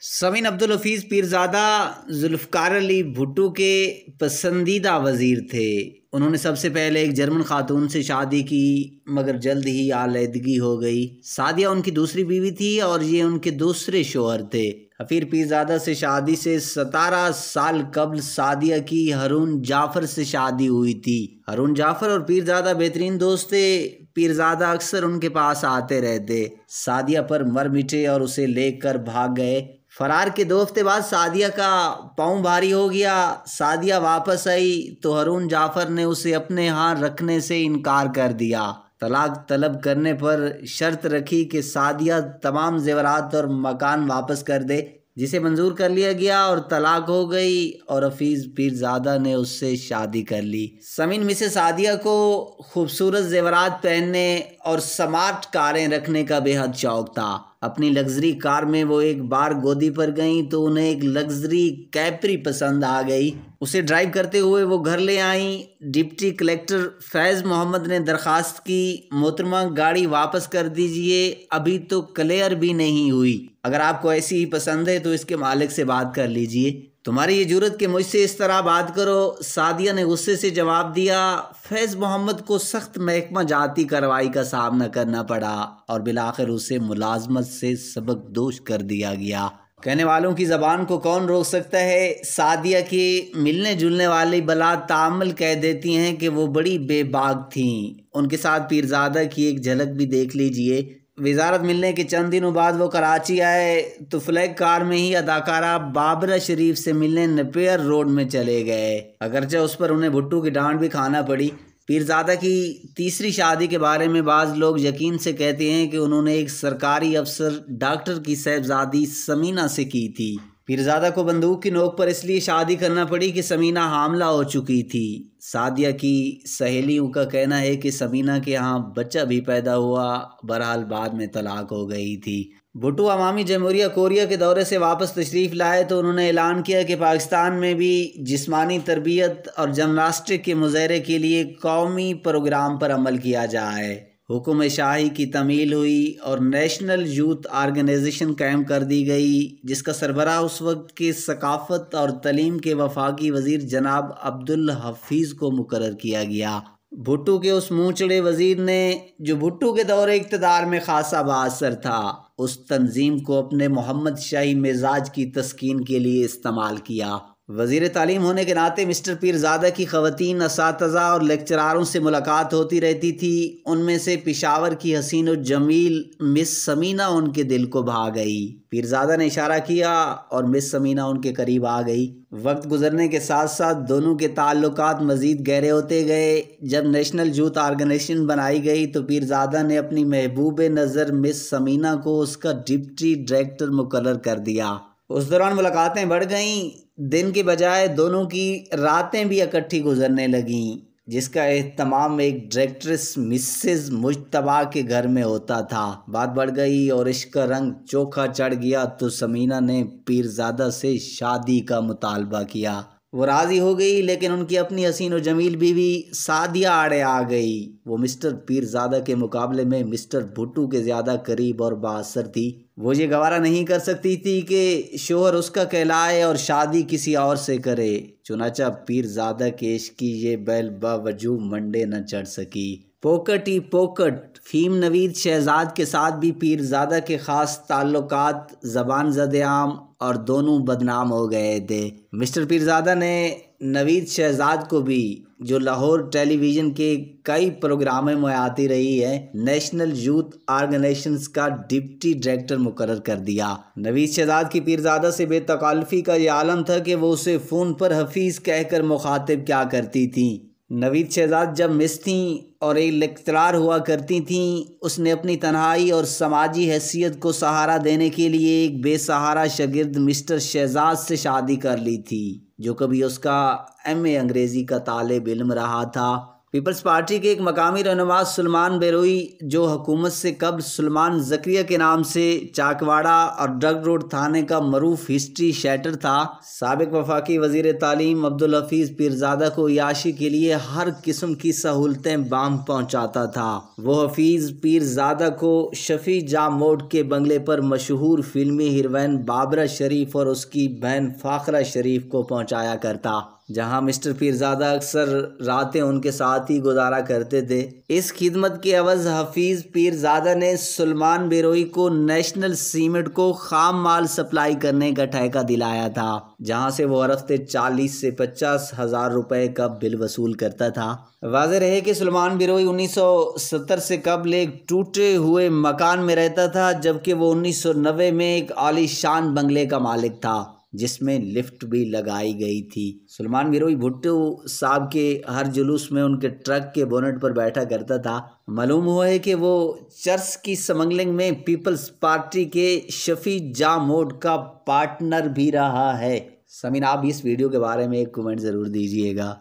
سمین عبدالحفیظ پیرزادہ ذوالفقار علی بھٹو کے پسندیدہ وزیر تھے۔ انہوں نے سب سے پہلے ایک جرمن خاتون سے شادی کی مگر جلد ہی علیحدگی ہو گئی۔ سعدیہ ان کی دوسری بیوی تھی اور یہ ان کے دوسرے شوہر تھے۔ حفیظ پیرزادہ سے شادی سے 17 سال قبل سعدیہ کی ہارون جعفر سے شادی ہوئی تھی۔ ہارون جعفر اور پیرزادہ بہترین دوست تھے۔ پیرزادہ اکثر ان کے پاس آتے رہتے، سعدیہ پر مر مٹے اور اسے لے کر بھاگ گئے۔ فرار کے 2 ہفتے بعد سعدیہ کا پاؤں بھاری ہو گیا۔ سعدیہ واپس آئی تو ہارون جعفر نے اسے اپنے ہاں رکھنے سے انکار کر دیا۔ طلاق طلب کرنے پر شرط رکھی کہ سعدیہ تمام زیورات اور مکان واپس کر دے، جسے منظور کر لیا گیا اور طلاق ہو گئی اور حفیظ پیرزادہ نے اس سے شادی کر لی۔ سمین مسز سعدیہ کو خوبصورت زیورات پہننے اور سمارٹ کاریں رکھنے کا بے حد شوق تھا۔ اپنی لگژری کار میں وہ ایک بار گودی پر گئیں تو انہیں ایک لگژری کیپری پسند آ گئی۔ اسے ڈرائیو کرتے ہوئے وہ گھر لے آئیں۔ ڈپٹی کلکٹر فیض محمد نے درخواست کی، محترمہ گاڑی واپس کر دیجئے، ابھی تو کلیئر بھی نہیں ہوئی۔ اگر آپ کو ایسی ہی پسند ہے تو اس کے مالک سے بات کر لیجئے۔ تمہاری یہ جرت کہ مجھ سے اس طرح بات کرو، سعدیہ نے غصے سے جواب دیا۔ فیض محمد کو سخت محکمہ جاتی کارروائی کا سامنا کرنا پڑا اور بالآخر اسے ملازمت سے سبکدوش کر دیا گیا۔ کہنے والوں کی زبان کو کون روک سکتا ہے؟ سعدیہ کے ملنے جلنے والی بلا تعامل کہہ دیتی ہیں کہ وہ بڑی بے باک تھیں۔ ان کے ساتھ پیرزادہ کی ایک جھلک بھی دیکھ لیجئے۔ وزارت ملنے کے چند دنوں بعد وہ کراچی آئے تو فلیگ کار میں ہی اداکارہ بابرہ شریف سے ملنے نپیر روڈ میں چلے گئے، اگرچہ اس پر انہیں بھٹو کی ڈانٹ بھی کھانا پڑی۔ پیرزادہ کی تیسری شادی کے بارے میں بعض لوگ یقین سے کہتے ہیں کہ انہوں نے ایک سرکاری افسر ڈاکٹر کی صاحبزادی سمینہ سے کی تھی۔ پیرزادہ کو بندوق کی نوک پر اس لیے شادی کرنا پڑی کہ سمینہ حاملہ ہو چکی تھی۔ سعدیہ کی سہیلیوں کا کہنا ہے کہ سمینہ کے ہاں بچہ بھی پیدا ہوا، بہرحال بعد میں طلاق ہو گئی تھی۔ بھٹو عوامی جمہوریہ کوریا کے دورے سے واپس تشریف لائے تو انہوں نے اعلان کیا کہ پاکستان میں بھی جسمانی تربیت اور جمناسٹک کے مظاہرے کے لیے قومی پروگرام پر عمل کیا جائے۔ حکم شاہی کی تعمیل ہوئی اور نیشنل یوتھ آرگنائزیشن قائم کر دی گئی، جس کا سربراہ اس وقت کے ثقافت اور تعلیم کے وفاقی وزیر جناب عبدالحفیظ کو مقرر کیا گیا۔ بھٹو کے اس منہ چڑے وزیر نے، جو بھٹو کے دور اقتدار میں خاصا بااثر تھا، اس تنظیم کو اپنے محمد شاہی مزاج کی تسکین کے لیے استعمال کیا۔ وزیر تعلیم ہونے کے ناطے مسٹر پیرزادہ کی خواتین اساتذہ اور لیکچراروں سے ملاقات ہوتی رہتی تھی۔ ان میں سے پشاور کی حسین و جمیل مس سمینہ ان کے دل کو بھا گئی۔ پیرزادہ نے اشارہ کیا اور مس سمینہ ان کے قریب آ گئی۔ وقت گزرنے کے ساتھ ساتھ دونوں کے تعلقات مزید گہرے ہوتے گئے۔ جب نیشنل یوتھ آرگنائزیشن بنائی گئی تو پیرزادہ نے اپنی محبوب نظر مس سمینہ کو اس کا ڈپٹی ڈائریکٹر مقرر کر دیا۔ اس دوران ملاقاتیں بڑھ گئیں، دن کے بجائے دونوں کی راتیں بھی اکٹھی گزرنے لگیں، جس کا اہتمام ایک ڈائریکٹریس مسز مجتبیٰ کے گھر میں ہوتا تھا۔ بات بڑھ گئی اور عشق کا رنگ چوکھا چڑھ گیا تو سمینہ نے پیرزادہ سے شادی کا مطالبہ کیا۔ وہ راضی ہو گئی، لیکن ان کی اپنی حسین و جمیل بیوی سعدیہ آڑے آ گئی۔ وہ مسٹر پیرزادہ کے مقابلے میں مسٹر بھٹو کے زیادہ قریب اور بااثر تھی۔ وہ یہ گوارہ نہیں کر سکتی تھی کہ شوہر اس کا کہلائے اور شادی کسی اور سے کرے، چنانچہ پیرزادہ کے عشق کی یہ بیل باوجود منڈے نہ چڑھ سکی۔ پوکٹ ہی پوکٹ فیم نوید شہزاد کے ساتھ بھی پیرزادہ کے خاص تعلقات زبان زد عام اور دونوں بدنام ہو گئے تھے۔ مسٹر پیرزادہ نے نوید شہزاد کو بھی، جو لاہور ٹیلی ویژن کے کئی پروگراموں میں آتی رہی ہے، نیشنل یوتھ آرگنائزیشن کا ڈپٹی ڈائریکٹر مقرر کر دیا۔ نوید شہزاد کی پیرزادہ سے بے تکلفی کا یہ عالم تھا کہ وہ اسے فون پر حفیظ کہہ کر مخاطب کیا کرتی تھیں۔ نوید شہزاد جب مس تھیں اور ایک لیکچرار ہوا کرتی تھیں، اس نے اپنی تنہائی اور سماجی حیثیت کو سہارا دینے کے لیے ایک بے سہارا شاگرد مسٹر شہزاد سے شادی کر لی تھی، جو کبھی اس کا ایم اے انگریزی کا طالب علم رہا تھا۔ پیپلز پارٹی کے ایک مقامی رہنما سلمان بیروئی، جو حکومت سے قبل سلمان زکریا کے نام سے چاکواڑہ اور ڈگ روڈ تھانے کا معروف ہسٹری شیٹر تھا، سابق وفاقی وزیر تعلیم عبدالحفیظ پیرزادہ کو عیاشی کے لیے ہر قسم کی سہولتیں بام پہنچاتا تھا۔ وہ حفیظ پیرزادہ کو شفیع جاں موڈ کے بنگلے پر مشہور فلمی ہیروئن بابرہ شریف اور اس کی بہن فاخرہ شریف کو پہنچایا کرتا، جہاں مسٹر پیرزادہ اکثر راتیں ان کے ساتھ ہی گزارا کرتے تھے۔ اس خدمت کے عوض حفیظ پیرزادہ نے سلمان بیروئی کو نیشنل سیمنٹ کو خام مال سپلائی کرنے کا ٹھیکہ دلایا تھا، جہاں سے وہ ہر ہفتے 40 سے 50 ہزار روپے کا بل وصول کرتا تھا۔ واضح رہے کہ سلمان بیروئی 1970 سے قبل ایک ٹوٹے ہوئے مکان میں رہتا تھا، جبکہ وہ 1990 میں ایک عالی شان بنگلے کا مالک تھا، جس میں لفٹ بھی لگائی گئی تھی۔ سلمان بیروئی بھٹو صاحب کے ہر جلوس میں ان کے ٹرک کے بونٹ پر بیٹھا کرتا تھا۔ معلوم ہوا ہے کہ وہ چرس کی سمگلنگ میں پیپلز پارٹی کے شفیع جاں موڈ کا پارٹنر بھی رہا ہے۔ سامعین، آپ اس ویڈیو کے بارے میں ایک کمنٹ ضرور دیجیے گا۔